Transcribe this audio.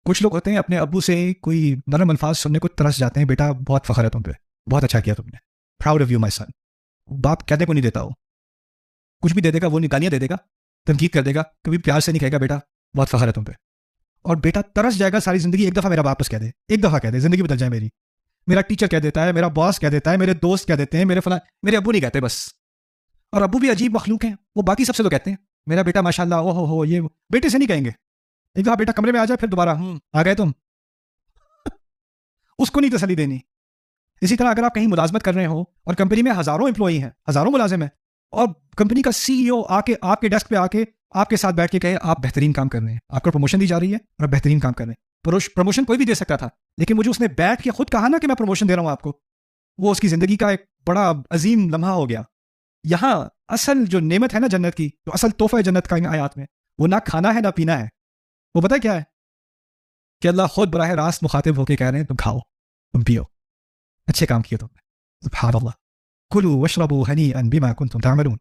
کچھ لوگ ہوتے ہیں اپنے ابو سے کوئی نرم الفاظ سننے کو ترس جاتے ہیں، بیٹا بہت فخر ہے تم پہ، بہت اچھا کیا تم نے، پراؤڈ آف یو مائی سن. باپ کہنے کو نہیں دیتا، ہو کچھ بھی دے دے گا، وہ گالیاں دے دے گا، تنقید کر دے گا، کبھی پیار سے نہیں کہے گا بیٹا بہت فخر ہے تم پہ. اور بیٹا ترس جائے گا ساری زندگی، ایک دفعہ میرا باپ بس کہہ دے، ایک دفعہ کہہ دے، زندگی بدل جائے میری. میرا ٹیچر کہہ دیتا ہے، میرا باس کہہ دیتا ہے، میرے دوست کہہ دیتے ہیں، میرے فلاں، میرے ابو نہیں کہتے بس. اور ابو بھی عجیب مخلوق ہیں، وہ باقی سب سے تو کہتے ہیں میرا بیٹا ماشاءاللہ، او ہو یہ بیٹے سے نہیں کہیں گے. ایک دفعہ بیٹا کمرے میں آ جائے، پھر دوبارہ آ گئے تم، اس کو نہیں تسلی دینی. اسی طرح اگر آپ کہیں ملازمت کر رہے ہو اور کمپنی میں ہزاروں امپلائی ہیں، ہزاروں ملازم ہیں، اور کمپنی کا سی ای او آ کے آپ کے ڈیسک پہ آ کے آپ کے ساتھ بیٹھ کے کہے آپ بہترین کام کر رہے ہیں، آپ کو پروموشن دی جا رہی ہے اور آپ بہترین کام کر رہے ہیں. پروموشن کوئی بھی دے سکتا تھا، لیکن مجھے اس نے بیٹھ کے خود کہا نا کہ میں پروموشن دے رہا ہوں آپ کو، وہ اس کی زندگی کا ایک بڑا عظیم لمحہ ہو گیا. یہاں اصل جو نعمت ہے نا جنت کی، جو اصل تحفہ ہے جنت کا ان آیات میں، وہ نہ کھانا ہے نہ پینا ہے. وہ پتہ کیا ہے؟ کہ اللہ خود براہ راست مخاطب ہو کے کہہ رہے ہیں تم کھاؤ، تم پیو، اچھے کام کیے تم نے. سبحان اللہ. کلوا واشربوا ہنیئا بما کنتم تعملون.